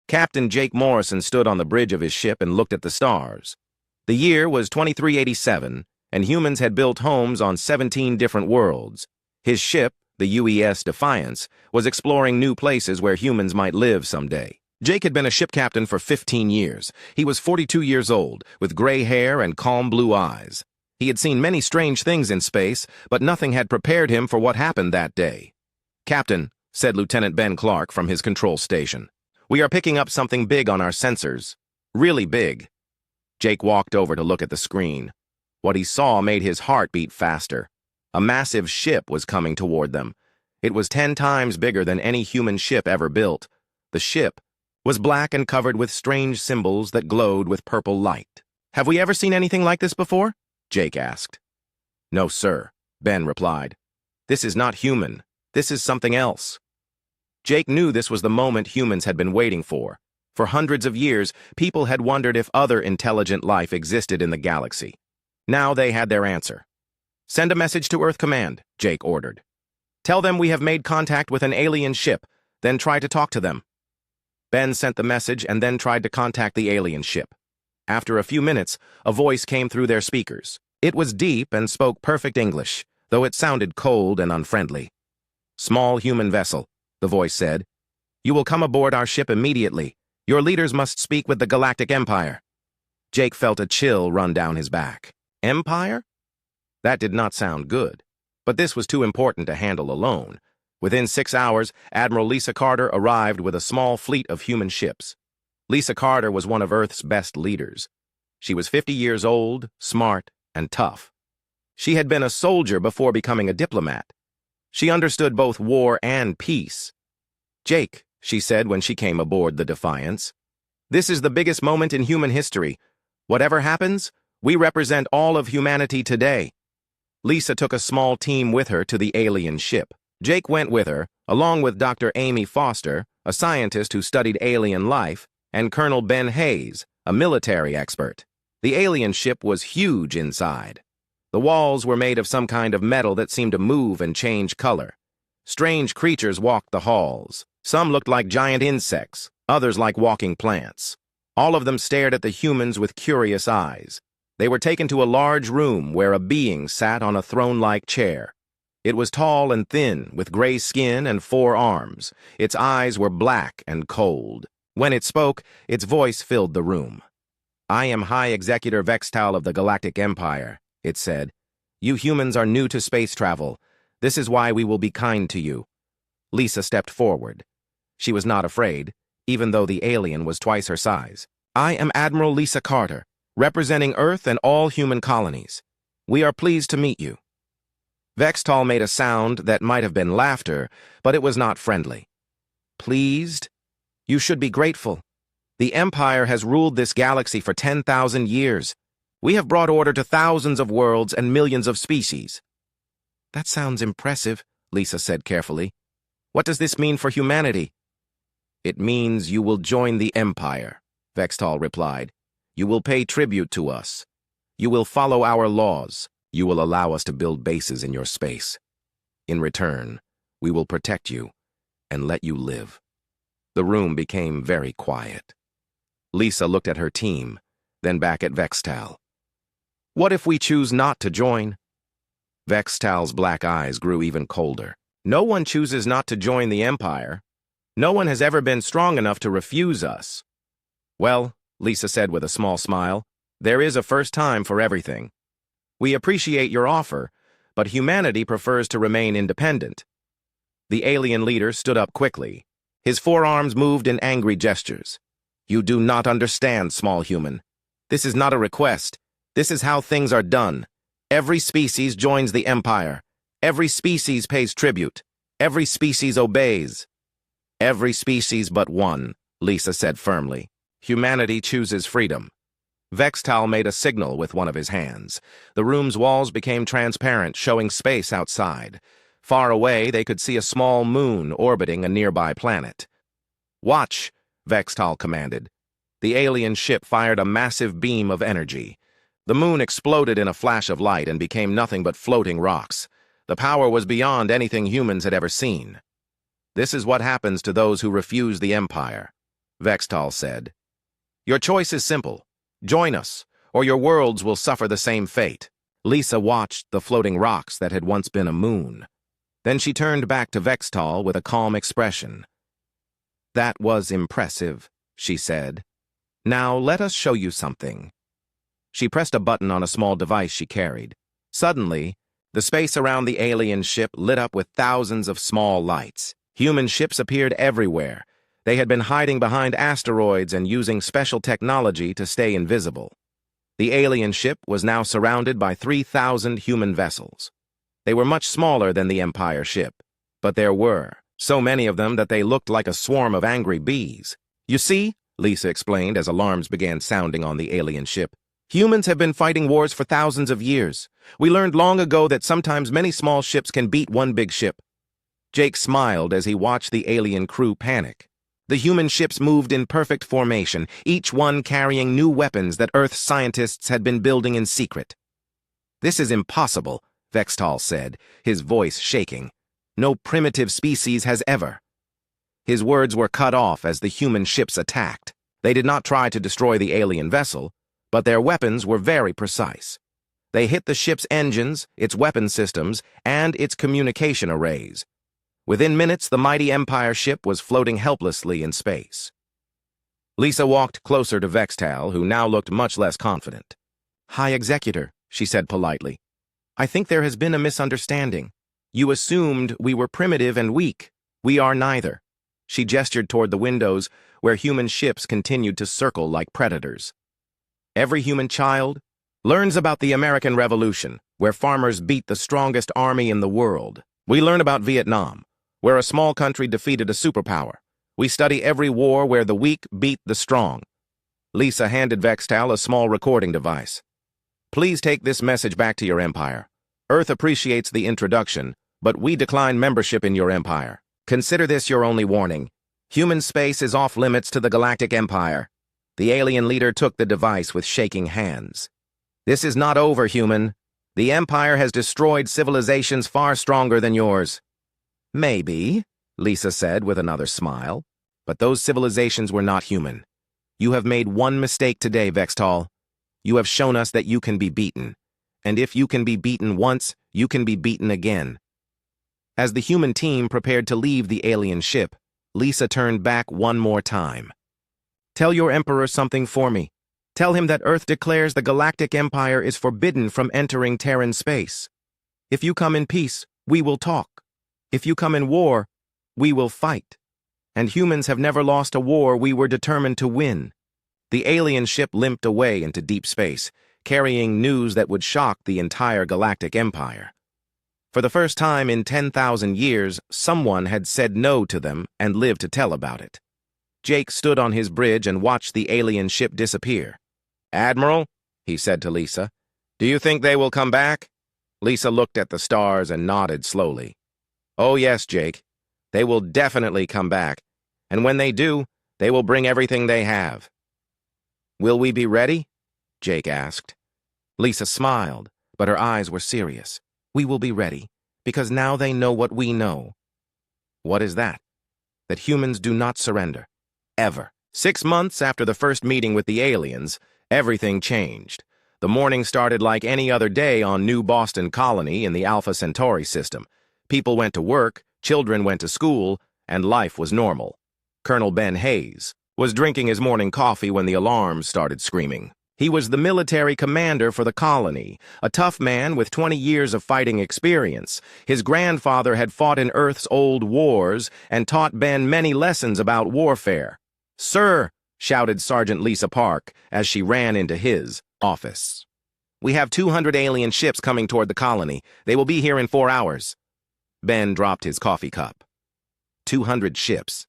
Captain Jake Morrison stood on the bridge of his ship and looked at the stars. The year was 2387, and humans had built homes on 17 different worlds. His ship, the UES Defiance, was exploring new places where humans might live someday. Jake had been a ship captain for 15 years. He was 42 years old, with gray hair and calm blue eyes. He had seen many strange things in space, but nothing had prepared him for what happened that day. "Captain," said Lieutenant Ben Clark from his control station, "we are picking up something big on our sensors. Really big." Jake walked over to look at the screen. What he saw made his heart beat faster. A massive ship was coming toward them. It was 10 times bigger than any human ship ever built. The ship was black and covered with strange symbols that glowed with purple light. "Have we ever seen anything like this before?" Jake asked. "No, sir," Ben replied. "This is not human. This is something else." Jake knew this was the moment humans had been waiting for. For hundreds of years, people had wondered if other intelligent life existed in the galaxy. Now they had their answer. "Send a message to Earth Command," Jake ordered. "Tell them we have made contact with an alien ship, then try to talk to them." Ben sent the message and then tried to contact the alien ship. After a few minutes, a voice came through their speakers. It was deep and spoke perfect English, though it sounded cold and unfriendly. "Small human vessel," the voice said. "You will come aboard our ship immediately. Your leaders must speak with the Galactic Empire." Jake felt a chill run down his back. Empire? That did not sound good. But this was too important to handle alone. Within 6 hours, Admiral Lisa Carter arrived with a small fleet of human ships. Lisa Carter was one of Earth's best leaders. She was 50 years old, smart, and tough. She had been a soldier before becoming a diplomat. She understood both war and peace. "Jake," she said when she came aboard the Defiance, "this is the biggest moment in human history. Whatever happens, we represent all of humanity today." Lisa took a small team with her to the alien ship. Jake went with her, along with Dr. Amy Foster, a scientist who studied alien life, and Colonel Ben Hayes, a military expert. The alien ship was huge inside. The walls were made of some kind of metal that seemed to move and change color. Strange creatures walked the halls. Some looked like giant insects, others like walking plants. All of them stared at the humans with curious eyes. They were taken to a large room where a being sat on a throne-like chair. It was tall and thin, with gray skin and 4 arms. Its eyes were black and cold. When it spoke, its voice filled the room. "I am High Executor Vextal of the Galactic Empire," it said. "You humans are new to space travel. This is why we will be kind to you." Lisa stepped forward. She was not afraid, even though the alien was twice her size. "I am Admiral Lisa Carter, representing Earth and all human colonies. We are pleased to meet you." Vextal made a sound that might have been laughter, but it was not friendly. "Pleased? You should be grateful. The Empire has ruled this galaxy for 10,000 years. We have brought order to thousands of worlds and millions of species." "That sounds impressive," Lisa said carefully. "What does this mean for humanity?" "It means you will join the Empire," Vextal replied. "You will pay tribute to us. You will follow our laws. You will allow us to build bases in your space. In return, we will protect you and let you live." The room became very quiet. Lisa looked at her team, then back at Vextal. "What if we choose not to join?" Vextal's black eyes grew even colder. "No one chooses not to join the Empire. No one has ever been strong enough to refuse us." "Well," Lisa said with a small smile, "there is a first time for everything. We appreciate your offer, but humanity prefers to remain independent." The alien leader stood up quickly. His forearms moved in angry gestures. "You do not understand, small human. This is not a request. This is how things are done. Every species joins the Empire. Every species pays tribute. Every species obeys." "Every species but one," Lisa said firmly. "Humanity chooses freedom." Vextal made a signal with one of his hands. The room's walls became transparent, showing space outside. Far away, they could see a small moon orbiting a nearby planet. "Watch," Vextal commanded. The alien ship fired a massive beam of energy. The moon exploded in a flash of light and became nothing but floating rocks. The power was beyond anything humans had ever seen. This is what happens to those who refuse the Empire. Vextal said. Your choice is simple. Join us, or your worlds will suffer the same fate. Lisa watched the floating rocks that had once been a moon. Then she turned back to Vextal with a calm expression. That was impressive, she said. Now let us show you something. She pressed a button on a small device she carried. Suddenly, the space around the alien ship lit up with thousands of small lights. Human ships appeared everywhere. They had been hiding behind asteroids and using special technology to stay invisible. The alien ship was now surrounded by 3,000 human vessels. They were much smaller than the Empire ship, but there were so many of them that they looked like a swarm of angry bees. You see, Lisa explained as alarms began sounding on the alien ship, humans have been fighting wars for thousands of years. We learned long ago that sometimes many small ships can beat one big ship. Jake smiled as he watched the alien crew panic. The human ships moved in perfect formation, each one carrying new weapons that Earth scientists had been building in secret. This is impossible, Vextal said, his voice shaking. No primitive species has ever. His words were cut off as the human ships attacked. They did not try to destroy the alien vessel, but their weapons were very precise. They hit the ship's engines, its weapon systems, and its communication arrays. Within minutes, the mighty Empire ship was floating helplessly in space. Lisa walked closer to Vextal, who now looked much less confident. High Executor, she said politely. I think there has been a misunderstanding. You assumed we were primitive and weak. We are neither. She gestured toward the windows, where human ships continued to circle like predators. Every human child learns about the American Revolution, where farmers beat the strongest army in the world. We learn about Vietnam, where a small country defeated a superpower. We study every war where the weak beat the strong. Lisa handed Vextal a small recording device. Please take this message back to your empire. Earth appreciates the introduction, but we decline membership in your empire. Consider this your only warning. Human space is off limits to the Galactic Empire. The alien leader took the device with shaking hands. This is not over, human. The Empire has destroyed civilizations far stronger than yours. Maybe, Lisa said with another smile, but those civilizations were not human. You have made one mistake today, Vextal. You have shown us that you can be beaten. And if you can be beaten once, you can be beaten again. As the human team prepared to leave the alien ship, Lisa turned back one more time. Tell your Emperor something for me. Tell him that Earth declares the Galactic Empire is forbidden from entering Terran space. If you come in peace, we will talk. If you come in war, we will fight. And humans have never lost a war we were determined to win. The alien ship limped away into deep space, carrying news that would shock the entire Galactic Empire. For the first time in 10,000 years, someone had said no to them and lived to tell about it. Jake stood on his bridge and watched the alien ship disappear. Admiral, he said to Lisa, do you think they will come back? Lisa looked at the stars and nodded slowly. Oh yes, Jake. They will definitely come back. And when they do, they will bring everything they have. Will we be ready? Jake asked. Lisa smiled, but her eyes were serious. We will be ready, because now they know what we know. What is that? That humans do not surrender. Ever. 6 months after the first meeting with the aliens, everything changed. The morning started like any other day on New Boston Colony in the Alpha Centauri system. People went to work, children went to school, and life was normal. Colonel Ben Hayes was drinking his morning coffee when the alarms started screaming. He was the military commander for the colony, a tough man with 20 years of fighting experience. His grandfather had fought in Earth's old wars and taught Ben many lessons about warfare. "Sir," shouted Sergeant Lisa Park as she ran into his office. "We have 200 alien ships coming toward the colony. They will be here in 4 hours. Ben dropped his coffee cup. 200 ships.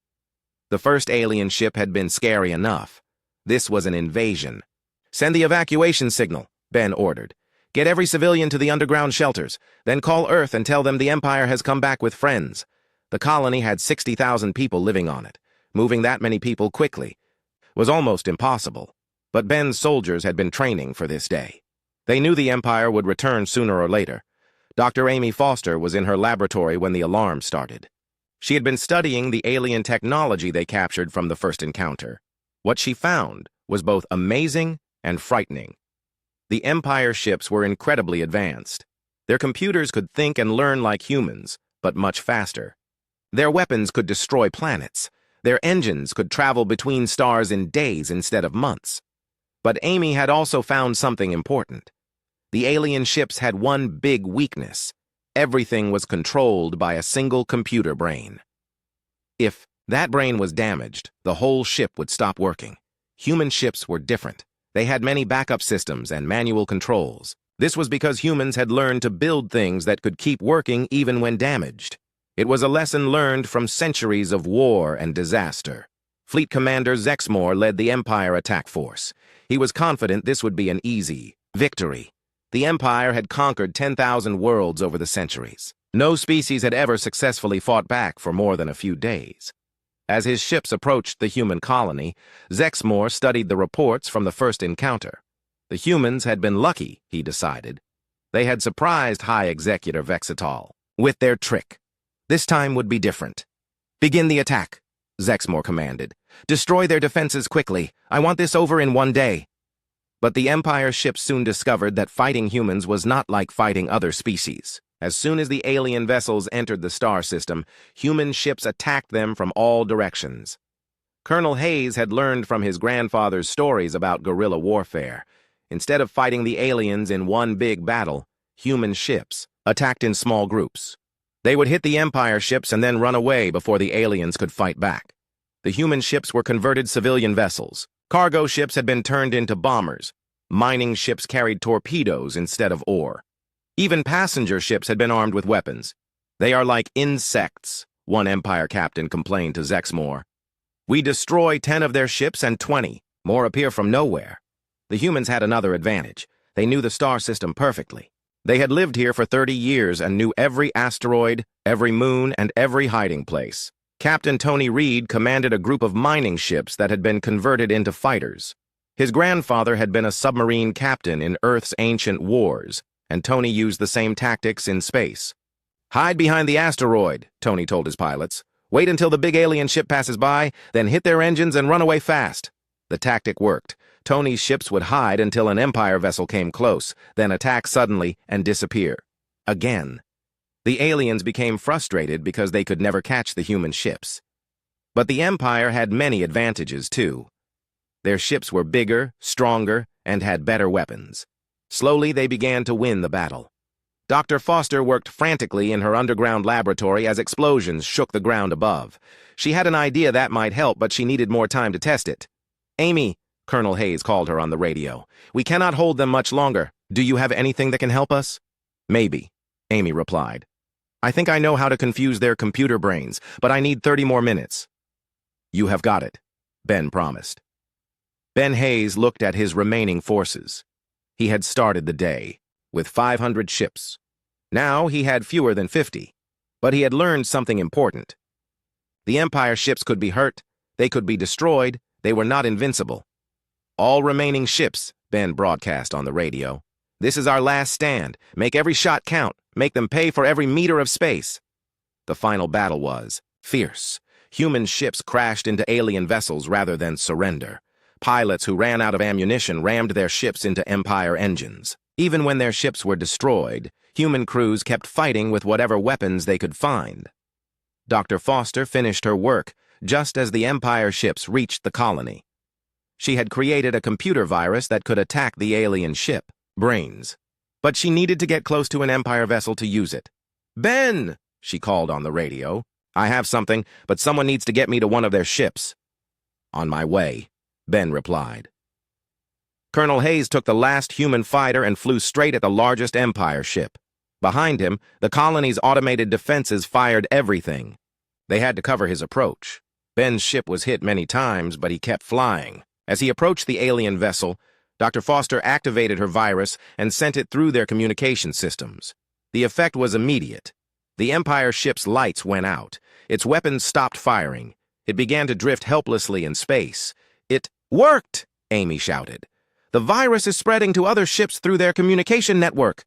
The first alien ship had been scary enough. This was an invasion. "Send the evacuation signal," Ben ordered. "Get every civilian to the underground shelters, then call Earth and tell them the Empire has come back with friends." The colony had 60,000 people living on it. Moving that many people quickly was almost impossible. But Ben's soldiers had been training for this day. They knew the Empire would return sooner or later. Dr. Amy Foster was in her laboratory when the alarm started. She had been studying the alien technology they captured from the first encounter. What she found was both amazing and frightening. The Empire ships were incredibly advanced. Their computers could think and learn like humans, but much faster. Their weapons could destroy planets. Their engines could travel between stars in days instead of months. But Amy had also found something important. The alien ships had one big weakness. Everything was controlled by a single computer brain. If that brain was damaged, the whole ship would stop working. Human ships were different. They had many backup systems and manual controls. This was because humans had learned to build things that could keep working even when damaged. It was a lesson learned from centuries of war and disaster. Fleet Commander Zexmore led the Empire attack force. He was confident this would be an easy victory. The Empire had conquered 10,000 worlds over the centuries. No species had ever successfully fought back for more than a few days. As his ships approached the human colony, Zexmore studied the reports from the first encounter. The humans had been lucky, he decided. They had surprised High Executive Vexitol with their trick. This time would be different. "Begin the attack," Zexmore commanded. "Destroy their defenses quickly. I want this over in one day." But the Empire ships soon discovered that fighting humans was not like fighting other species. As soon as the alien vessels entered the star system, human ships attacked them from all directions. Colonel Hayes had learned from his grandfather's stories about guerrilla warfare. Instead of fighting the aliens in one big battle, human ships attacked in small groups. They would hit the Empire ships and then run away before the aliens could fight back. The human ships were converted civilian vessels. Cargo ships had been turned into bombers. Mining ships carried torpedoes instead of ore. Even passenger ships had been armed with weapons. "They are like insects," one Empire captain complained to Zexmore. "We destroy 10 of their ships and 20 more appear from nowhere." The humans had another advantage. They knew the star system perfectly. They had lived here for 30 years and knew every asteroid, every moon, and every hiding place. Captain Tony Reed commanded a group of mining ships that had been converted into fighters. His grandfather had been a submarine captain in Earth's ancient wars, and Tony used the same tactics in space. "Hide behind the asteroid," Tony told his pilots. "Wait until the big alien ship passes by, then hit their engines and run away fast." The tactic worked. Tony's ships would hide until an Empire vessel came close, then attack suddenly and disappear. Again. The aliens became frustrated because they could never catch the human ships. But the Empire had many advantages, too. Their ships were bigger, stronger, and had better weapons. Slowly, they began to win the battle. Dr. Foster worked frantically in her underground laboratory as explosions shook the ground above. She had an idea that might help, but she needed more time to test it. "Amy," Colonel Hayes called her on the radio. "We cannot hold them much longer. Do you have anything that can help us?" "Maybe," Amy replied. "I think I know how to confuse their computer brains, but I need 30 more minutes." "You have got it," Ben promised. Ben Hayes looked at his remaining forces. He had started the day with 500 ships. Now he had fewer than 50, but he had learned something important. The Empire ships could be hurt, they could be destroyed, they were not invincible. "All remaining ships," Ben broadcast on the radio. "This is our last stand. Make every shot count. Make them pay for every meter of space." The final battle was fierce. Human ships crashed into alien vessels rather than surrender. Pilots who ran out of ammunition rammed their ships into Empire engines. Even when their ships were destroyed, human crews kept fighting with whatever weapons they could find. Dr. Foster finished her work just as the Empire ships reached the colony. She had created a computer virus that could attack the alien ship, Brains. But she needed to get close to an Empire vessel to use it. "Ben!" she called on the radio. "I have something, but someone needs to get me to one of their ships." "On my way," Ben replied. Colonel Hayes took the last human fighter and flew straight at the largest Empire ship. Behind him, the colony's automated defenses fired everything. They had to cover his approach. Ben's ship was hit many times, but he kept flying. As he approached the alien vessel, Dr. Foster activated her virus and sent it through their communication systems. The effect was immediate. The Empire ship's lights went out. Its weapons stopped firing. It began to drift helplessly in space. "It worked!" Amy shouted. "The virus is spreading to other ships through their communication network."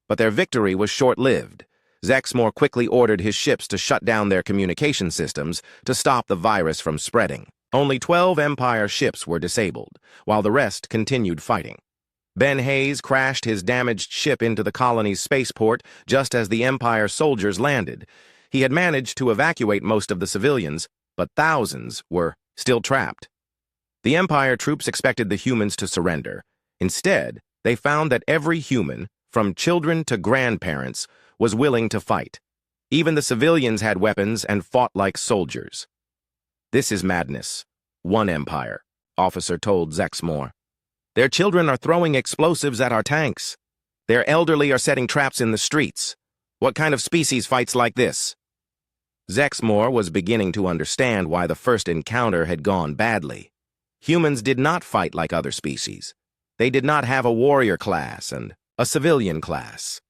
But their victory was short-lived. Zexmore quickly ordered his ships to shut down their communication systems to stop the virus from spreading. Only 12 Empire ships were disabled, while the rest continued fighting. Ben Hayes crashed his damaged ship into the colony's spaceport just as the Empire soldiers landed. He had managed to evacuate most of the civilians, but thousands were still trapped. The Empire troops expected the humans to surrender. Instead, they found that every human, from children to grandparents, was willing to fight. Even the civilians had weapons and fought like soldiers. "This is madness," one Empire officer told Zexmore. "Their children are throwing explosives at our tanks. Their elderly are setting traps in the streets. What kind of species fights like this?" Zexmore was beginning to understand why the first encounter had gone badly. Humans did not fight like other species. They did not have a warrior class and a civilian class.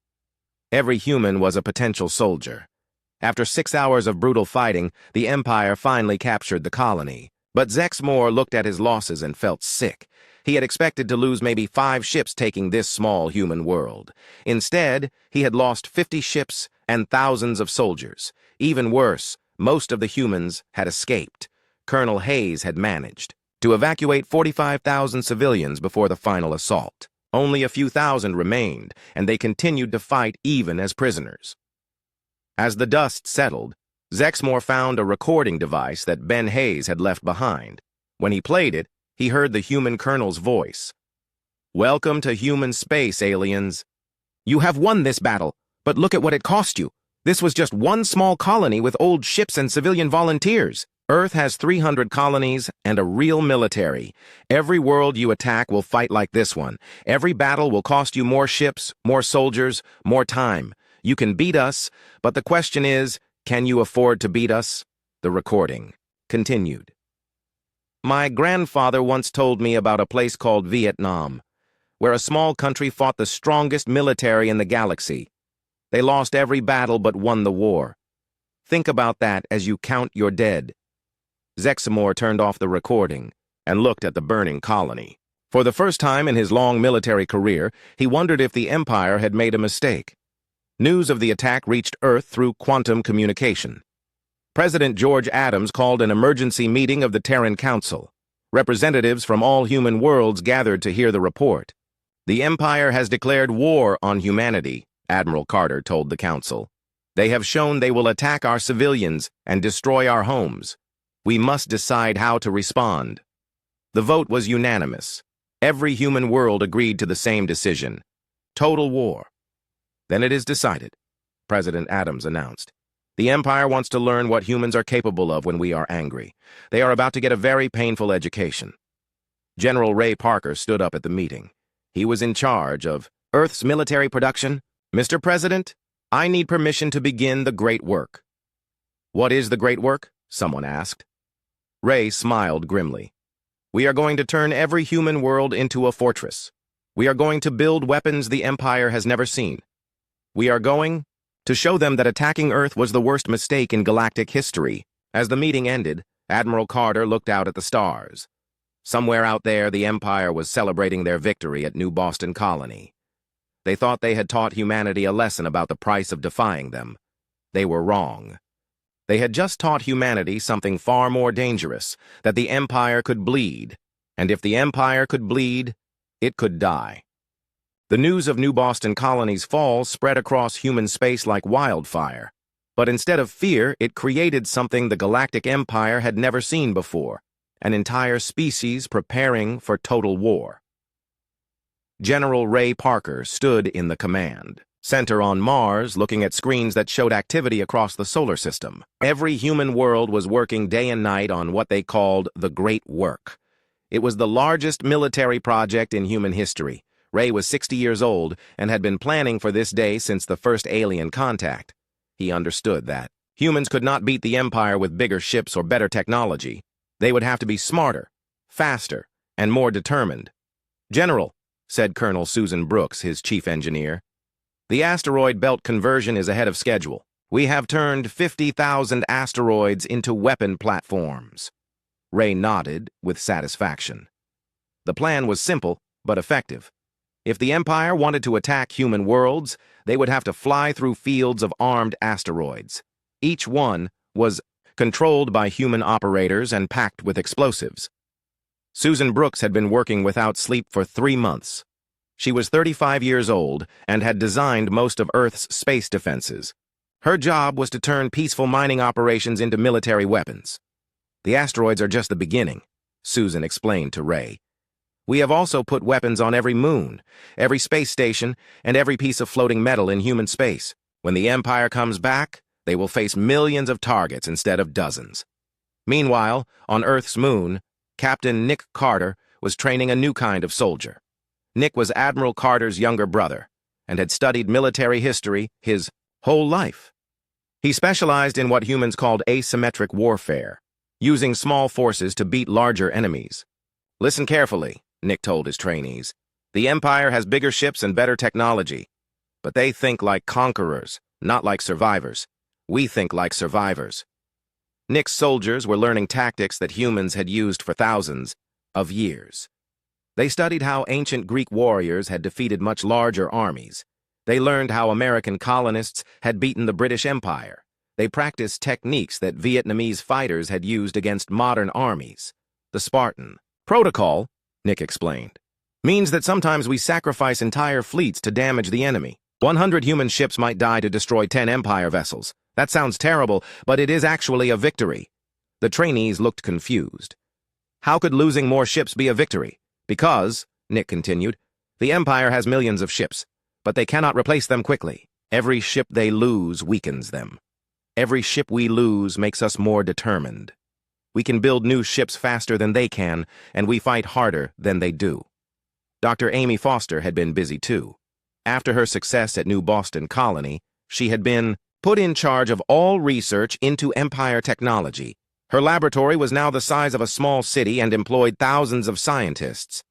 Every human was a potential soldier. After 6 hours of brutal fighting, the Empire finally captured the colony. But Zexmore looked at his losses and felt sick. He had expected to lose maybe 5 ships taking this small human world. Instead, he had lost 50 ships and thousands of soldiers. Even worse, most of the humans had escaped. Colonel Hayes had managed to evacuate 45,000 civilians before the final assault. Only a few thousand remained, and they continued to fight even as prisoners. As the dust settled, Zexmore found a recording device that Ben Hayes had left behind. When he played it, he heard the human colonel's voice. "Welcome to human space, aliens. You have won this battle, but look at what it cost you. This was just one small colony with old ships and civilian volunteers. Earth has 300 colonies and a real military. Every world you attack will fight like this one. Every battle will cost you more ships, more soldiers, more time. You can beat us, but the question is, can you afford to beat us?" The recording continued. "My grandfather once told me about a place called Vietnam, where a small country fought the strongest military in the galaxy. They lost every battle but won the war. Think about that as you count your dead." Zexmore turned off the recording and looked at the burning colony. For the first time in his long military career, he wondered if the Empire had made a mistake. News of the attack reached Earth through quantum communication. President George Adams called an emergency meeting of the Terran Council. Representatives from all human worlds gathered to hear the report. "The Empire has declared war on humanity," Admiral Carter told the Council. "They have shown they will attack our civilians and destroy our homes. We must decide how to respond." The vote was unanimous. Every human world agreed to the same decision: total war. "Then it is decided," President Adams announced. "The Empire wants to learn what humans are capable of when we are angry. They are about to get a very painful education." General Ray Parker stood up at the meeting. He was in charge of Earth's military production. "Mr. President, I need permission to begin the great work." "What is the great work?" someone asked. Ray smiled grimly. "We are going to turn every human world into a fortress. We are going to build weapons the Empire has never seen. We are going to show them that attacking Earth was the worst mistake in galactic history." As the meeting ended, Admiral Carter looked out at the stars. Somewhere out there, the Empire was celebrating their victory at New Boston Colony. They thought they had taught humanity a lesson about the price of defying them. They were wrong. They had just taught humanity something far more dangerous, that the Empire could bleed, and if the Empire could bleed, it could die. The news of New Boston Colony's fall spread across human space like wildfire. But instead of fear, it created something the Galactic Empire had never seen before: an entire species preparing for total war. General Ray Parker stood in the command center on Mars, looking at screens that showed activity across the solar system. Every human world was working day and night on what they called the Great Work. It was the largest military project in human history. Ray was 60 years old and had been planning for this day since the first alien contact. He understood that humans could not beat the Empire with bigger ships or better technology. They would have to be smarter, faster, and more determined. "General," said Colonel Susan Brooks, his chief engineer, "the asteroid belt conversion is ahead of schedule. We have turned 50,000 asteroids into weapon platforms." Ray nodded with satisfaction. The plan was simple but effective. If the Empire wanted to attack human worlds, they would have to fly through fields of armed asteroids. Each one was controlled by human operators and packed with explosives. Susan Brooks had been working without sleep for 3 months. She was 35 years old and had designed most of Earth's space defenses. Her job was to turn peaceful mining operations into military weapons. "The asteroids are just the beginning," Susan explained to Ray. "We have also put weapons on every moon, every space station, and every piece of floating metal in human space. When the Empire comes back, they will face millions of targets instead of dozens." Meanwhile, on Earth's moon, Captain Nick Carter was training a new kind of soldier. Nick was Admiral Carter's younger brother and had studied military history his whole life. He specialized in what humans called asymmetric warfare, using small forces to beat larger enemies. "Listen carefully," Nick told his trainees. "The Empire has bigger ships and better technology, but they think like conquerors, not like survivors. We think like survivors." Nick's soldiers were learning tactics that humans had used for thousands of years. They studied how ancient Greek warriors had defeated much larger armies. They learned how American colonists had beaten the British Empire. They practiced techniques that Vietnamese fighters had used against modern armies. "The Spartan protocol," Nick explained, "means that sometimes we sacrifice entire fleets to damage the enemy. 100 human ships might die to destroy 10 Empire vessels. That sounds terrible, but it is actually a victory." The trainees looked confused. "How could losing more ships be a victory?" "Because," Nick continued, "the Empire has millions of ships, but they cannot replace them quickly. Every ship they lose weakens them. Every ship we lose makes us more determined. We can build new ships faster than they can, and we fight harder than they do." Dr. Amy Foster had been busy too. After her success at New Boston Colony, she had been put in charge of all research into Empire technology. Her laboratory was now the size of a small city and employed thousands of scientists.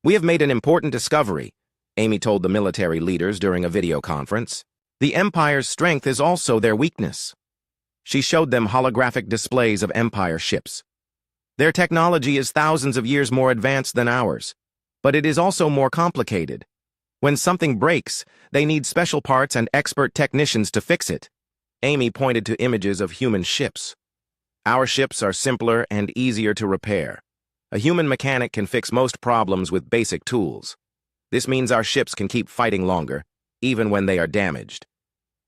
"We have made an important discovery," Amy told the military leaders during a video conference. "The Empire's strength is also their weakness." She showed them holographic displays of Empire ships. "Their technology is thousands of years more advanced than ours, but it is also more complicated. When something breaks, they need special parts and expert technicians to fix it." Amy pointed to images of human ships. "Our ships are simpler and easier to repair. A human mechanic can fix most problems with basic tools. This means our ships can keep fighting longer, even when they are damaged."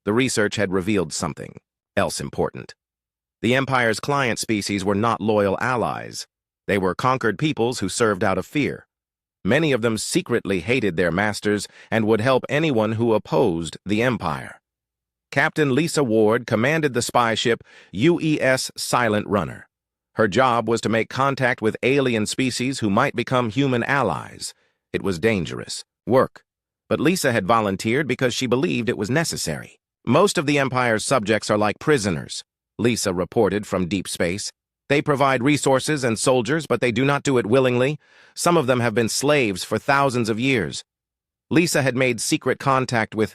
The research had revealed something else important. The Empire's client species were not loyal allies. They were conquered peoples who served out of fear. Many of them secretly hated their masters and would help anyone who opposed the Empire. Captain Lisa Ward commanded the spy ship UES Silent Runner. Her job was to make contact with alien species who might become human allies. It was dangerous work, but Lisa had volunteered because she believed it was necessary. "Most of the Empire's subjects are like prisoners," Lisa reported from deep space. "They provide resources and soldiers, but they do not do it willingly. Some of them have been slaves for thousands of years." Lisa had made secret contact with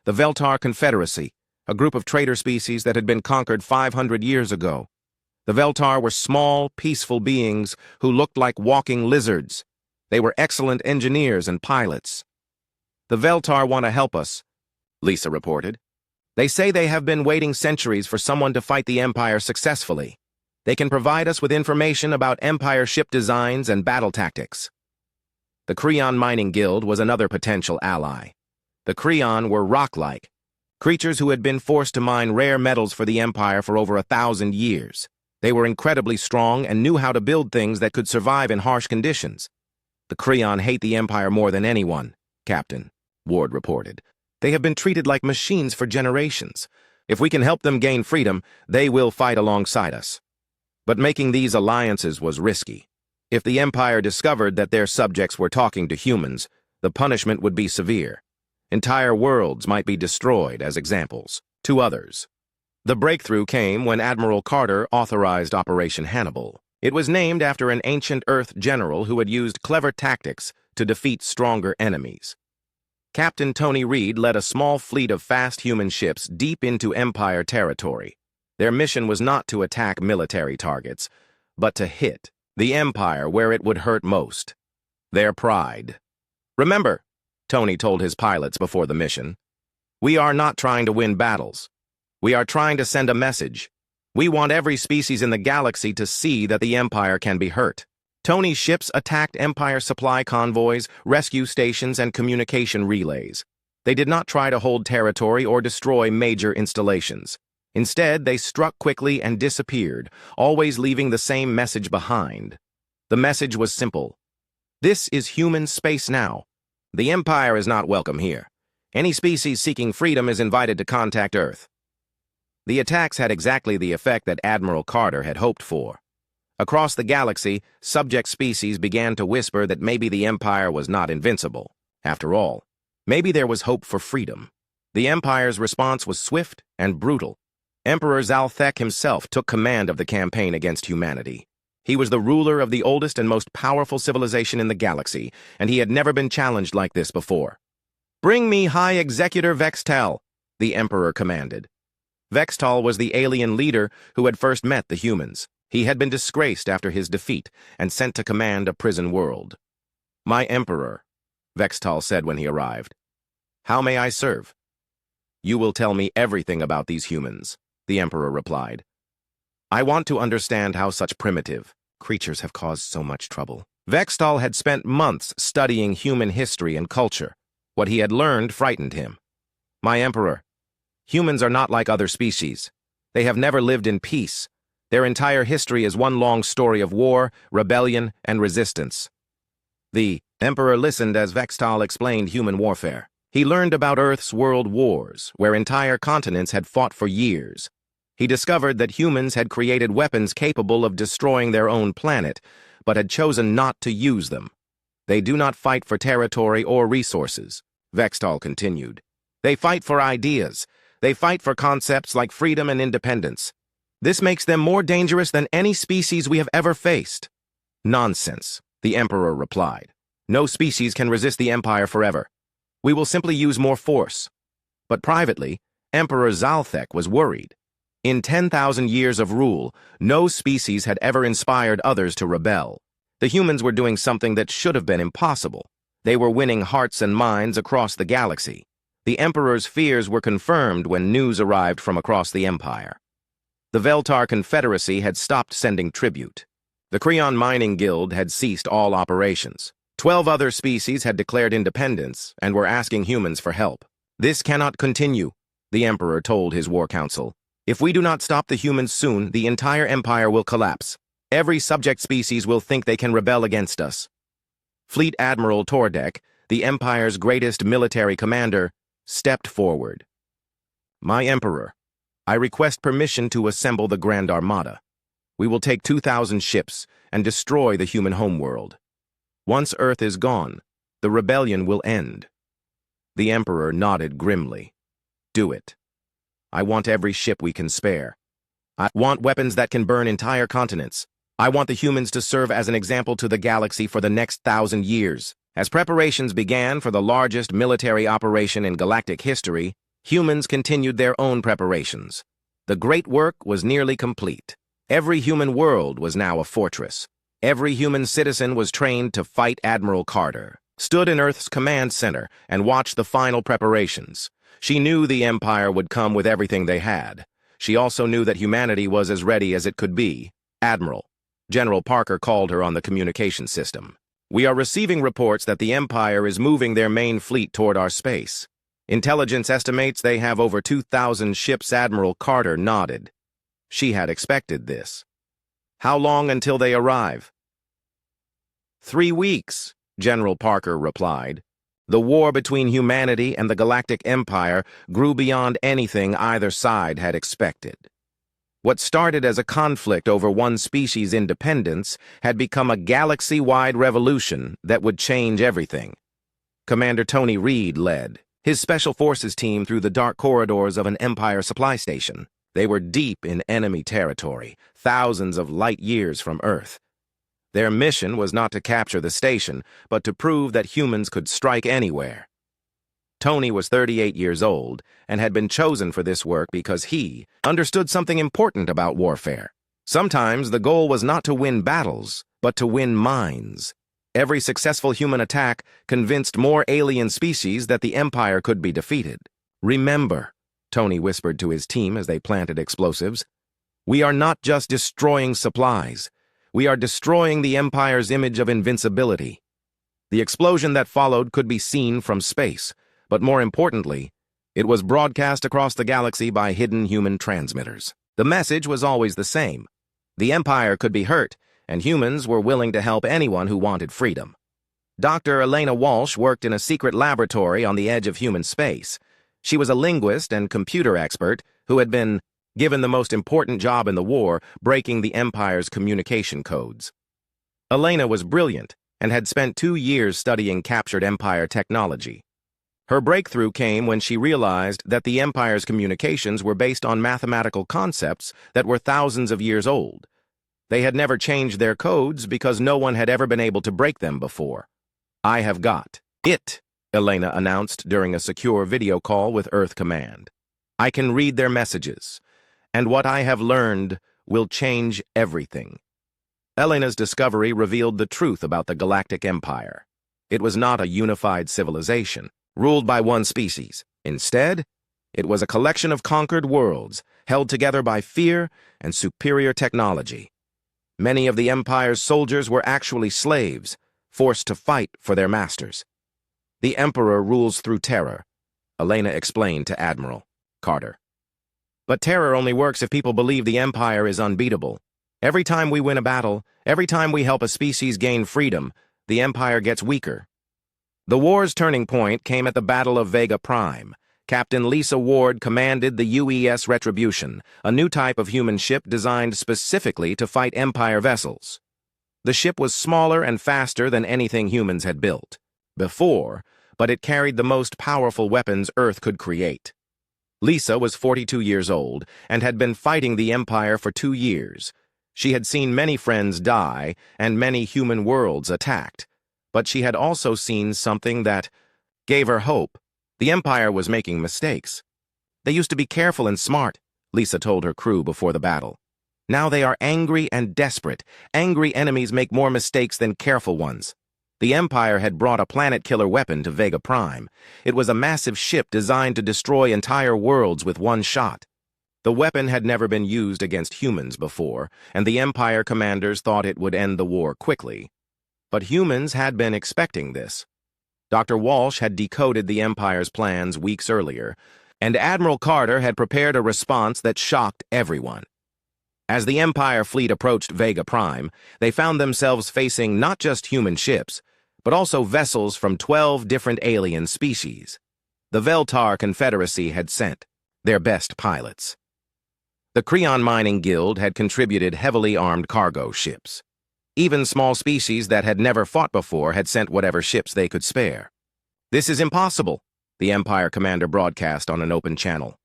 the Veltar Confederacy, a group of traitor species that had been conquered 500 years ago. The Veltar were small, peaceful beings who looked like walking lizards. They were excellent engineers and pilots. "The Veltar want to help us," Lisa reported. "They say they have been waiting centuries for someone to fight the Empire successfully. They can provide us with information about Empire ship designs and battle tactics." The Creon Mining Guild was another potential ally. The Creon were rock-like, creatures who had been forced to mine rare metals for the Empire for over 1,000 years. They were incredibly strong and knew how to build things that could survive in harsh conditions. "The Creon hate the Empire more than anyone," Captain Ward reported. "They have been treated like machines for generations. If we can help them gain freedom, they will fight alongside us." But making these alliances was risky. If the Empire discovered that their subjects were talking to humans, the punishment would be severe. Entire worlds might be destroyed as examples to others. The breakthrough came when Admiral Carter authorized Operation Hannibal. It was named after an ancient Earth general who had used clever tactics to defeat stronger enemies. Captain Tony Reed led a small fleet of fast human ships deep into Empire territory. Their mission was not to attack military targets, but to hit the Empire where it would hurt most: their pride. "Remember," Tony told his pilots before the mission. "We are not trying to win battles. We are trying to send a message. We want every species in the galaxy to see that the Empire can be hurt." Tony's ships attacked Empire supply convoys, rescue stations, and communication relays. They did not try to hold territory or destroy major installations. Instead, they struck quickly and disappeared, always leaving the same message behind. The message was simple. This is human space now. The Empire is not welcome here. Any species seeking freedom is invited to contact Earth. The attacks had exactly the effect that Admiral Carter had hoped for. Across the galaxy, subject species began to whisper that maybe the Empire was not invincible. After all, maybe there was hope for freedom. The Empire's response was swift and brutal. Emperor Zalthek himself took command of the campaign against humanity. He was the ruler of the oldest and most powerful civilization in the galaxy, and he had never been challenged like this before. "Bring me High Executor Vextal," the Emperor commanded. Vextal was the alien leader who had first met the humans. He had been disgraced after his defeat and sent to command a prison world. "My Emperor," Vextal said when he arrived. "How may I serve?" "You will tell me everything about these humans," the Emperor replied. "I want to understand how such primitive creatures have caused so much trouble." Vextal had spent months studying human history and culture. What he had learned frightened him. "My Emperor, humans are not like other species. They have never lived in peace. Their entire history is one long story of war, rebellion, and resistance." The Emperor listened as Vextal explained human warfare. He learned about Earth's world wars, where entire continents had fought for years. He discovered that humans had created weapons capable of destroying their own planet, but had chosen not to use them. "They do not fight for territory or resources," Vextal continued. "They fight for ideas. They fight for concepts like freedom and independence. This makes them more dangerous than any species we have ever faced." "Nonsense," the Emperor replied. "No species can resist the Empire forever. We will simply use more force." But privately, Emperor Zalthek was worried. In 10,000 years of rule, no species had ever inspired others to rebel. The humans were doing something that should have been impossible. They were winning hearts and minds across the galaxy. The Emperor's fears were confirmed when news arrived from across the Empire. The Veltar Confederacy had stopped sending tribute. The Creon Mining Guild had ceased all operations. 12 other species had declared independence and were asking humans for help. "This cannot continue," the Emperor told his war council. "If we do not stop the humans soon, the entire Empire will collapse. Every subject species will think they can rebel against us." Fleet Admiral Tordek, the Empire's greatest military commander, stepped forward. "My Emperor, I request permission to assemble the Grand Armada. We will take 2,000 ships and destroy the human homeworld. Once Earth is gone, the rebellion will end." The Emperor nodded grimly. "Do it. I want every ship we can spare. I want weapons that can burn entire continents. I want the humans to serve as an example to the galaxy for the next 1,000 years." As preparations began for the largest military operation in galactic history, humans continued their own preparations. The great work was nearly complete. Every human world was now a fortress. Every human citizen was trained to fight Admiral Carter, stood in Earth's command center, and watched the final preparations. She knew the Empire would come with everything they had. She also knew that humanity was as ready as it could be. "Admiral," General Parker called her on the communication system. "We are receiving reports that the Empire is moving their main fleet toward our space. Intelligence estimates they have over 2,000 ships." Admiral Carter nodded. She had expected this. "How long until they arrive?" 3 weeks, General Parker replied. The war between humanity and the Galactic Empire grew beyond anything either side had expected. What started as a conflict over one species' independence had become a galaxy-wide revolution that would change everything. Commander Tony Reed led his Special Forces team through the dark corridors of an Empire supply station. They were deep in enemy territory, thousands of light years from Earth. Their mission was not to capture the station, but to prove that humans could strike anywhere. Tony was 38 years old and had been chosen for this work because he understood something important about warfare. Sometimes the goal was not to win battles, but to win minds. Every successful human attack convinced more alien species that the Empire could be defeated. "Remember," Tony whispered to his team as they planted explosives, "we are not just destroying supplies. We are destroying the Empire's image of invincibility." The explosion that followed could be seen from space, but more importantly, it was broadcast across the galaxy by hidden human transmitters. The message was always the same. The Empire could be hurt, and humans were willing to help anyone who wanted freedom. Dr. Elena Walsh worked in a secret laboratory on the edge of human space. She was a linguist and computer expert who had been given the most important job in the war, breaking the Empire's communication codes. Elena was brilliant and had spent 2 years studying captured Empire technology. Her breakthrough came when she realized that the Empire's communications were based on mathematical concepts that were thousands of years old. They had never changed their codes because no one had ever been able to break them before. "I have got it," Elena announced during a secure video call with Earth Command. "I can read their messages, and what I have learned will change everything." Elena's discovery revealed the truth about the Galactic Empire. It was not a unified civilization, ruled by one species. Instead, it was a collection of conquered worlds, held together by fear and superior technology. Many of the Empire's soldiers were actually slaves, forced to fight for their masters. "The Emperor rules through terror," Elena explained to Admiral Carter. "But terror only works if people believe the Empire is unbeatable. Every time we win a battle, every time we help a species gain freedom, the Empire gets weaker." The war's turning point came at the Battle of Vega Prime. Captain Lisa Ward commanded the UES Retribution, a new type of human ship designed specifically to fight Empire vessels. The ship was smaller and faster than anything humans had built before, but it carried the most powerful weapons Earth could create. Lisa was 42 years old and had been fighting the Empire for 2 years. She had seen many friends die and many human worlds attacked, but she had also seen something that gave her hope. The Empire was making mistakes. "They used to be careful and smart," Lisa told her crew before the battle. "Now they are angry and desperate. Angry enemies make more mistakes than careful ones." The Empire had brought a planet-killer weapon to Vega Prime. It was a massive ship designed to destroy entire worlds with one shot. The weapon had never been used against humans before, and the Empire commanders thought it would end the war quickly. But humans had been expecting this. Dr. Walsh had decoded the Empire's plans weeks earlier, and Admiral Carter had prepared a response that shocked everyone. As the Empire fleet approached Vega Prime, they found themselves facing not just human ships, but also vessels from 12 different alien species. The Veltar Confederacy had sent their best pilots. The Creon Mining Guild had contributed heavily armed cargo ships. Even small species that had never fought before had sent whatever ships they could spare. "This is impossible," the Empire commander broadcast on an open channel.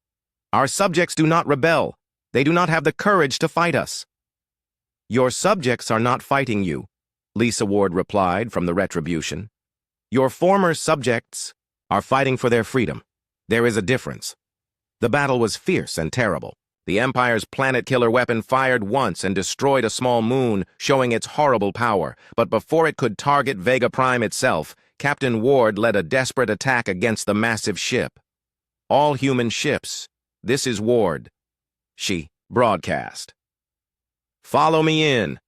"Our subjects do not rebel. They do not have the courage to fight us." "Your subjects are not fighting you," Lisa Ward replied from the Retribution. "Your former subjects are fighting for their freedom. There is a difference." The battle was fierce and terrible. The Empire's planet-killer weapon fired once and destroyed a small moon, showing its horrible power. But before it could target Vega Prime itself, Captain Ward led a desperate attack against the massive ship. "All human ships, this is Ward," she broadcast. "Follow me in.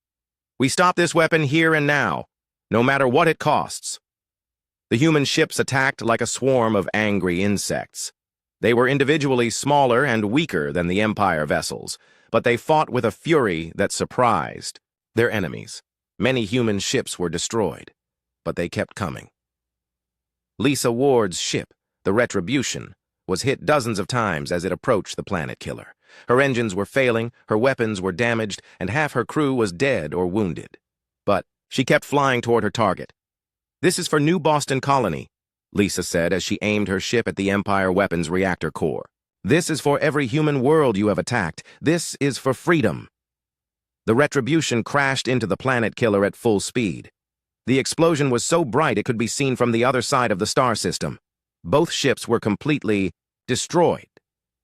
We stop this weapon here and now, no matter what it costs." The human ships attacked like a swarm of angry insects. They were individually smaller and weaker than the Empire vessels, but they fought with a fury that surprised their enemies. Many human ships were destroyed, but they kept coming. Lisa Ward's ship, the Retribution, was hit dozens of times as it approached the planet killer. Her engines were failing, her weapons were damaged, and half her crew was dead or wounded. But she kept flying toward her target. "This is for New Boston Colony," Lisa said as she aimed her ship at the Empire weapons reactor core. "This is for every human world you have attacked. This is for freedom." The Retribution crashed into the planet killer at full speed. The explosion was so bright it could be seen from the other side of the star system. Both ships were completely destroyed.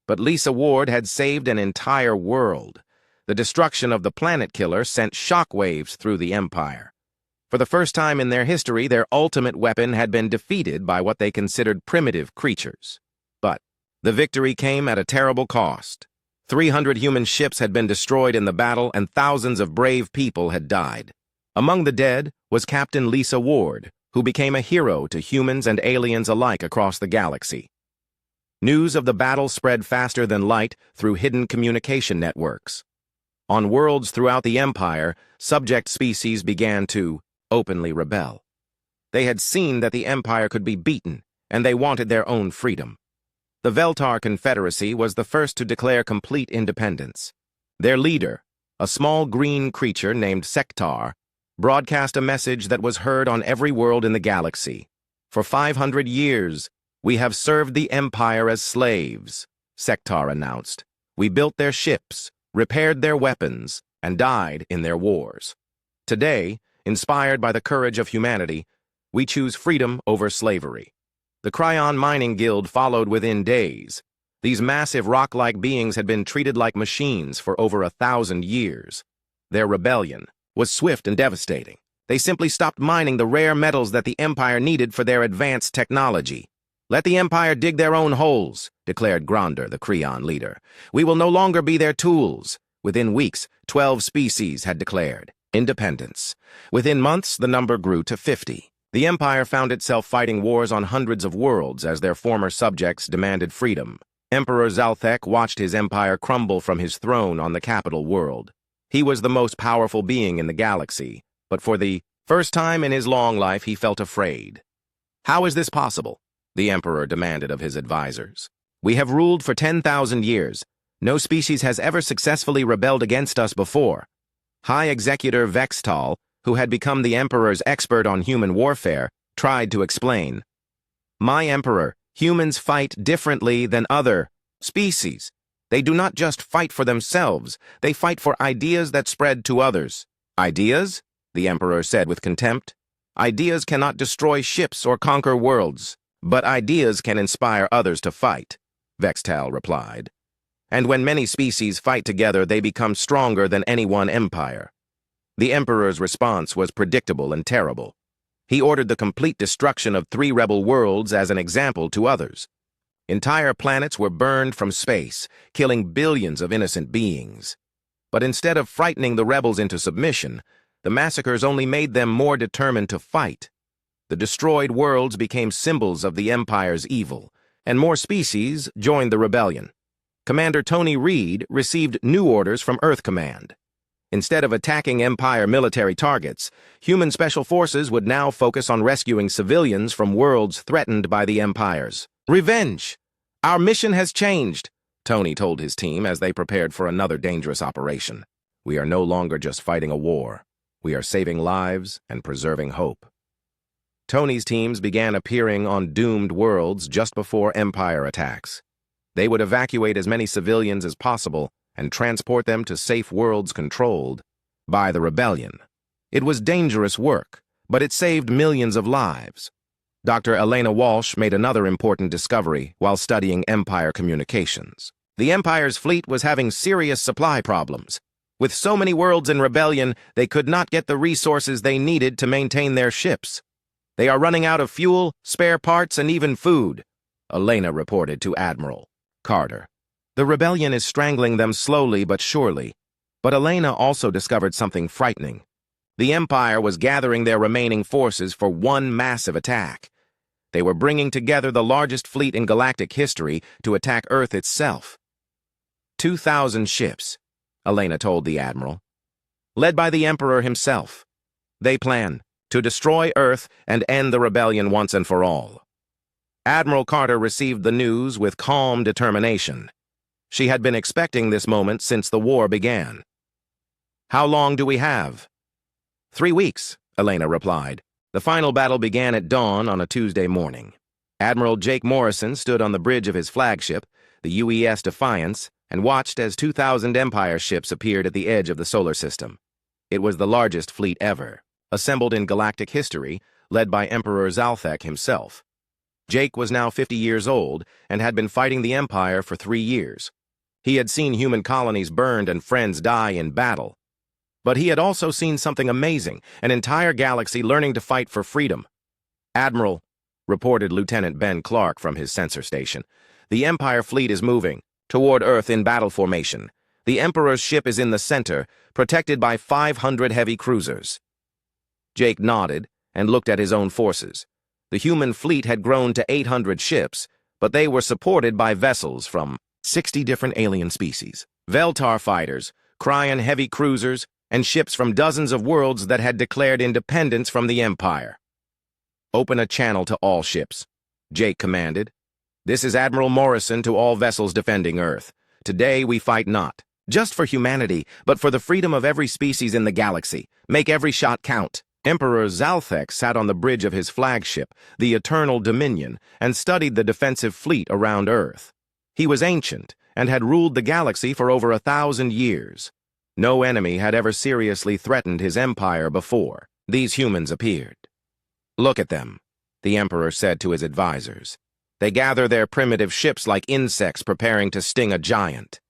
But Lisa Ward had saved an entire world. The destruction of the planet killer sent shockwaves through the Empire. For the first time in their history, their ultimate weapon had been defeated by what they considered primitive creatures. But the victory came at a terrible cost. 300 human ships had been destroyed in the battle, and thousands of brave people had died. Among the dead was Captain Lisa Ward, who became a hero to humans and aliens alike across the galaxy. News of the battle spread faster than light through hidden communication networks. On worlds throughout the Empire, subject species began to openly rebel. They had seen that the Empire could be beaten, and they wanted their own freedom. The Veltar Confederacy was the first to declare complete independence. Their leader, a small green creature named Sectar, broadcast a message that was heard on every world in the galaxy. For 500 years, we have served the Empire as slaves, Sectar announced. We built their ships, repaired their weapons, and died in their wars. Today, inspired by the courage of humanity, we choose freedom over slavery. The Cryon Mining Guild followed within days. These massive rock-like beings had been treated like machines for over 1,000 years. Their rebellion was swift and devastating. They simply stopped mining the rare metals that the Empire needed for their advanced technology. Let the Empire dig their own holes, declared Gronder, the Cryon leader. We will no longer be their tools. Within weeks, 12 species had declared independence. Within months, the number grew to 50. The Empire found itself fighting wars on hundreds of worlds as their former subjects demanded freedom. Emperor Zalthek watched his empire crumble from his throne on the capital world. He was the most powerful being in the galaxy, but for the first time in his long life he felt afraid. How is this possible? The Emperor demanded of his advisors. We have ruled for 10,000 years. No species has ever successfully rebelled against us before. High Executor Vextal, who had become the Emperor's expert on human warfare, tried to explain. My Emperor, humans fight differently than other species. They do not just fight for themselves, they fight for ideas that spread to others. Ideas? The Emperor said with contempt. Ideas cannot destroy ships or conquer worlds, but ideas can inspire others to fight, Vextal replied. And when many species fight together, they become stronger than any one empire. The Emperor's response was predictable and terrible. He ordered the complete destruction of 3 rebel worlds as an example to others. Entire planets were burned from space, killing billions of innocent beings. But instead of frightening the rebels into submission, the massacres only made them more determined to fight. The destroyed worlds became symbols of the Empire's evil, and more species joined the rebellion. Commander Tony Reed received new orders from Earth Command. Instead of attacking Empire military targets, human special forces would now focus on rescuing civilians from worlds threatened by the Empire's revenge. Our mission has changed, Tony told his team as they prepared for another dangerous operation. We are no longer just fighting a war. We are saving lives and preserving hope. Tony's teams began appearing on doomed worlds just before Empire attacks. They would evacuate as many civilians as possible and transport them to safe worlds controlled by the rebellion. It was dangerous work, but it saved millions of lives. Dr. Elena Walsh made another important discovery while studying Empire communications. The Empire's fleet was having serious supply problems. With so many worlds in rebellion, they could not get the resources they needed to maintain their ships. They are running out of fuel, spare parts, and even food, Elena reported to Admiral Carter. The rebellion is strangling them slowly but surely. But Elena also discovered something frightening. The Empire was gathering their remaining forces for one massive attack. They were bringing together the largest fleet in galactic history to attack Earth itself. 2,000 ships, Elena told the Admiral, led by the Emperor himself. They plan to destroy Earth and end the rebellion once and for all. Admiral Carter received the news with calm determination. She had been expecting this moment since the war began. How long do we have? 3 weeks, Elena replied. The final battle began at dawn on a Tuesday morning. Admiral Jake Morrison stood on the bridge of his flagship, the UES Defiance, and watched as 2,000 Empire ships appeared at the edge of the solar system. It was the largest fleet ever, assembled in galactic history, led by Emperor Zalthek himself. Jake was now 50 years old and had been fighting the Empire for 3 years. He had seen human colonies burned and friends die in battle. But he had also seen something amazing, an entire galaxy learning to fight for freedom. "Admiral," reported Lieutenant Ben Clark from his sensor station, "the Empire fleet is moving toward Earth in battle formation. The Emperor's ship is in the center, protected by 500 heavy cruisers." Jake nodded and looked at his own forces. The human fleet had grown to 800 ships, but they were supported by vessels from 60 different alien species. Veltar fighters, Cryon heavy cruisers, and ships from dozens of worlds that had declared independence from the Empire. "Open a channel to all ships," Jake commanded. "This is Admiral Morrison to all vessels defending Earth. Today we fight not just for humanity, but for the freedom of every species in the galaxy. Make every shot count." Emperor Zalthek sat on the bridge of his flagship, the Eternal Dominion, and studied the defensive fleet around Earth. He was ancient and had ruled the galaxy for over 1,000 years. No enemy had ever seriously threatened his empire before. These humans appeared. "Look at them," the Emperor said to his advisors. "They gather their primitive ships like insects preparing to sting a giant.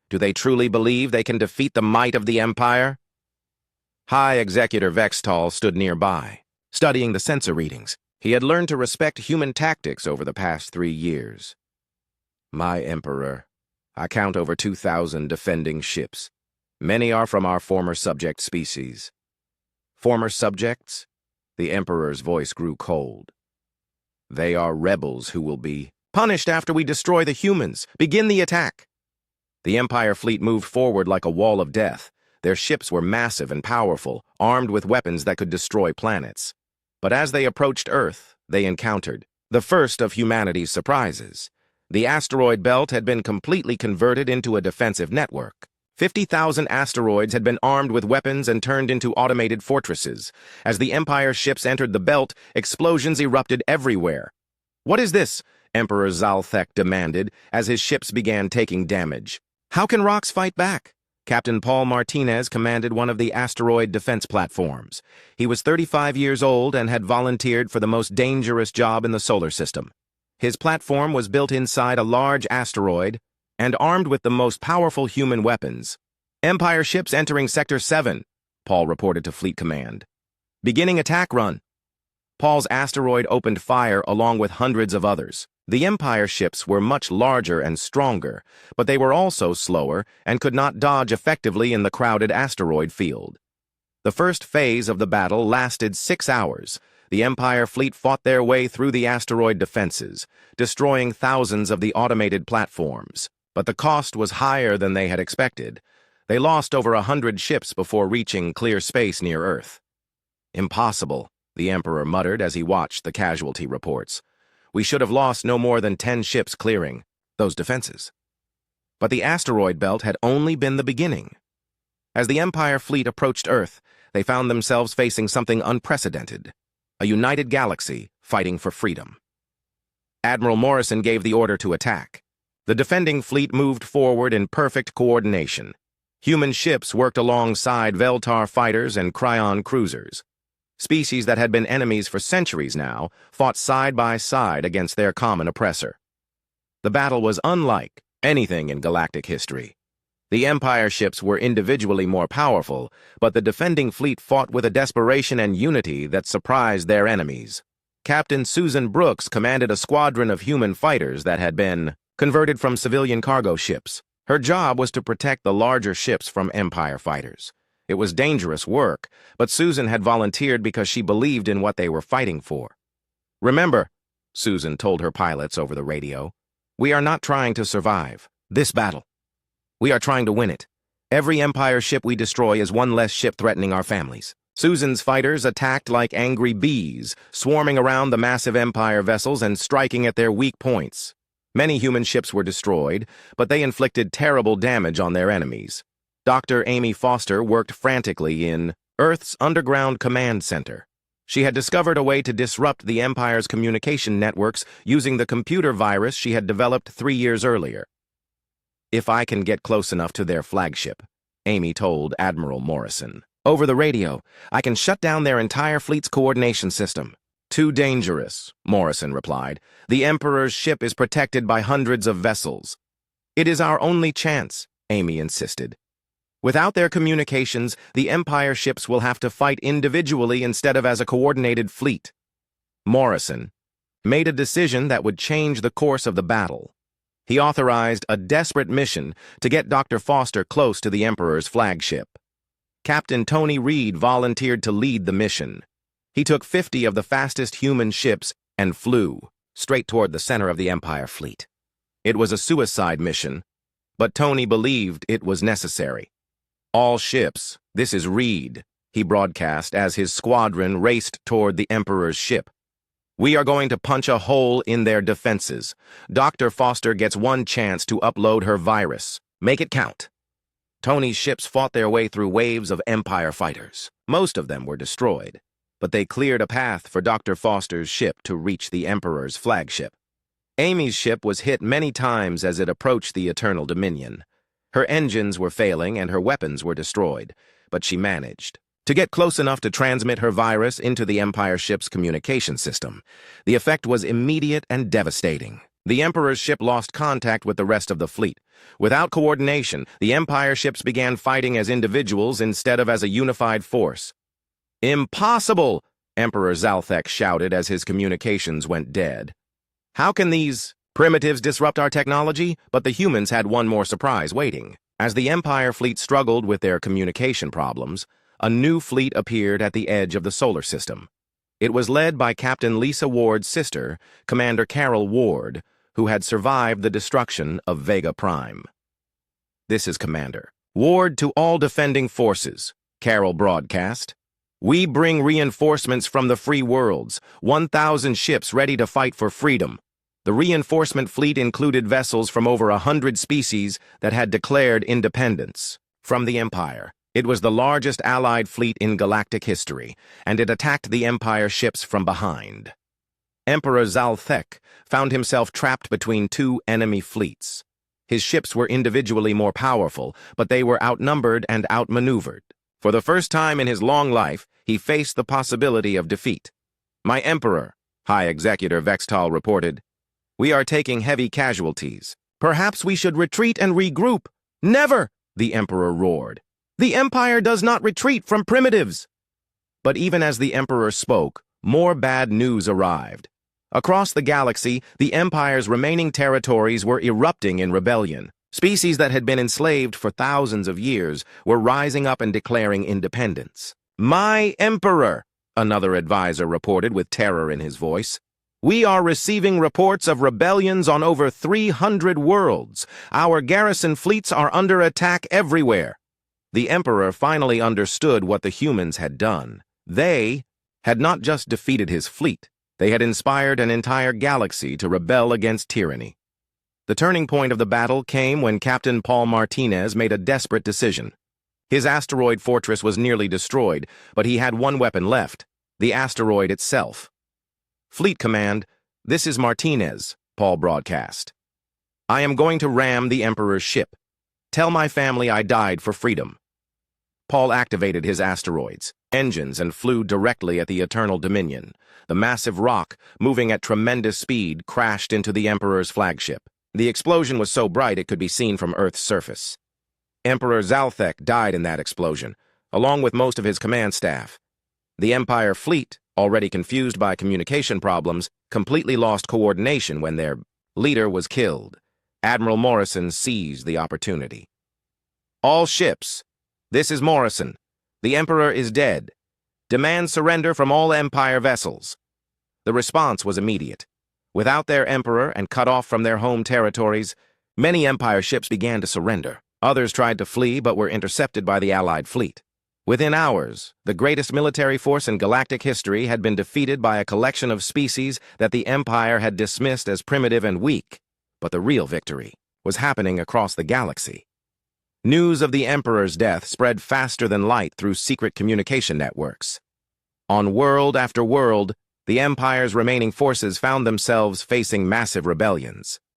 Do they truly believe they can defeat the might of the Empire?" High Executor Vextall stood nearby, studying the sensor readings. He had learned to respect human tactics over the past 3 years. "My Emperor, I count over 2,000 defending ships. Many are from our former subject species." "Former subjects?" The Emperor's voice grew cold. "They are rebels who will be punished after we destroy the humans. Begin the attack." The Empire fleet moved forward like a wall of death. Their ships were massive and powerful, armed with weapons that could destroy planets. But as they approached Earth, they encountered the first of humanity's surprises. The asteroid belt had been completely converted into a defensive network. 50,000 asteroids had been armed with weapons and turned into automated fortresses. As the Empire ships entered the belt, explosions erupted everywhere. "What is this?" Emperor Zalthek demanded as his ships began taking damage. "How can rocks fight back?" Captain Paul Martinez commanded one of the asteroid defense platforms. He was 35 years old and had volunteered for the most dangerous job in the solar system. His platform was built inside a large asteroid and armed with the most powerful human weapons. "Empire ships entering Sector 7, Paul reported to Fleet Command. "Beginning attack run." Paul's asteroid opened fire along with hundreds of others. The Empire ships were much larger and stronger, but they were also slower and could not dodge effectively in the crowded asteroid field. The first phase of the battle lasted 6 hours. The Empire fleet fought their way through the asteroid defenses, destroying thousands of the automated platforms. But the cost was higher than they had expected. They lost over 100 ships before reaching clear space near Earth. "Impossible," the Emperor muttered as he watched the casualty reports. "We should have lost no more than 10 ships clearing those defenses." But the asteroid belt had only been the beginning. As the Empire fleet approached Earth, they found themselves facing something unprecedented: a united galaxy fighting for freedom. Admiral Morrison gave the order to attack. The defending fleet moved forward in perfect coordination. Human ships worked alongside Veltar fighters and Cryon cruisers. Species that had been enemies for centuries now fought side by side against their common oppressor. The battle was unlike anything in galactic history. The Empire ships were individually more powerful, but the defending fleet fought with a desperation and unity that surprised their enemies. Captain Susan Brooks commanded a squadron of human fighters that had been converted from civilian cargo ships. Her job was to protect the larger ships from Empire fighters. It was dangerous work, but Susan had volunteered because she believed in what they were fighting for. "Remember," Susan told her pilots over the radio, "we are not trying to survive this battle. We are trying to win it. Every Empire ship we destroy is one less ship threatening our families." Susan's fighters attacked like angry bees, swarming around the massive Empire vessels and striking at their weak points. Many human ships were destroyed, but they inflicted terrible damage on their enemies. Dr. Amy Foster worked frantically in Earth's underground command center. She had discovered a way to disrupt the Empire's communication networks using the computer virus she had developed 3 years earlier. "If I can get close enough to their flagship," Amy told Admiral Morrison over the radio, "I can shut down their entire fleet's coordination system." "Too dangerous," Morrison replied. "The Emperor's ship is protected by hundreds of vessels." "It is our only chance," Amy insisted. Without their communications, the Empire ships will have to fight individually instead of as a coordinated fleet. Morrison made a decision that would change the course of the battle. He authorized a desperate mission to get Dr. Foster close to the Emperor's flagship. Captain Tony Reed volunteered to lead the mission. He took 50 of the fastest human ships and flew straight toward the center of the Empire fleet. It was a suicide mission, but Tony believed it was necessary. "All ships, this is Reed," he broadcast as his squadron raced toward the Emperor's ship. "We are going to punch a hole in their defenses. Dr. Foster gets one chance to upload her virus. Make it count." Tony's ships fought their way through waves of Empire fighters. Most of them were destroyed, but they cleared a path for Dr. Foster's ship to reach the Emperor's flagship. Amy's ship was hit many times as it approached the Eternal Dominion. Her engines were failing and her weapons were destroyed, but she managed to get close enough to transmit her virus into the Empire ship's communication system. The effect was immediate and devastating. The Emperor's ship lost contact with the rest of the fleet. Without coordination, the Empire ships began fighting as individuals instead of as a unified force. "Impossible!" Emperor Zalthek shouted as his communications went dead. "How can these primitives disrupt our technology?" But the humans had one more surprise waiting. As the Empire fleet struggled with their communication problems, a new fleet appeared at the edge of the solar system. It was led by Captain Lisa Ward's sister, Commander Carol Ward, who had survived the destruction of Vega Prime. "This is Commander Ward to all defending forces," Carol broadcast. "We bring reinforcements from the free worlds, 1,000 ships ready to fight for freedom." The reinforcement fleet included vessels from over 100 species that had declared independence from the Empire. It was the largest Allied fleet in galactic history, and it attacked the Empire ships from behind. Emperor Zalthek found himself trapped between two enemy fleets. His ships were individually more powerful, but they were outnumbered and outmaneuvered. For the first time in his long life, he faced the possibility of defeat. "My Emperor," High Executor Vextal reported, "we are taking heavy casualties. Perhaps we should retreat and regroup." "Never!" the Emperor roared. "The Empire does not retreat from primitives." But even as the Emperor spoke, more bad news arrived. Across the galaxy, the Empire's remaining territories were erupting in rebellion. Species that had been enslaved for thousands of years were rising up and declaring independence. "My Emperor," another advisor reported with terror in his voice, "we are receiving reports of rebellions on over 300 worlds. Our garrison fleets are under attack everywhere." The Emperor finally understood what the humans had done. They had not just defeated his fleet, they had inspired an entire galaxy to rebel against tyranny. The turning point of the battle came when Captain Paul Martinez made a desperate decision. His asteroid fortress was nearly destroyed, but he had one weapon left, the asteroid itself. "Fleet Command, this is Martinez," Paul broadcast. "I am going to ram the Emperor's ship. Tell my family I died for freedom." Paul activated his asteroids, engines, and flew directly at the Eternal Dominion. The massive rock, moving at tremendous speed, crashed into the Emperor's flagship. The explosion was so bright it could be seen from Earth's surface. Emperor Zalthek died in that explosion, along with most of his command staff. The Empire fleet, already confused by communication problems, completely lost coordination when their leader was killed. Admiral Morrison seized the opportunity. "All ships, this is Morrison. The Emperor is dead. Demand surrender from all Empire vessels." The response was immediate. Without their Emperor and cut off from their home territories, many Empire ships began to surrender. Others tried to flee but were intercepted by the Allied fleet. Within hours, the greatest military force in galactic history had been defeated by a collection of species that the Empire had dismissed as primitive and weak. But the real victory was happening across the galaxy. News of the Emperor's death spread faster than light through secret communication networks. On world after world, the Empire's remaining forces found themselves facing massive rebellions.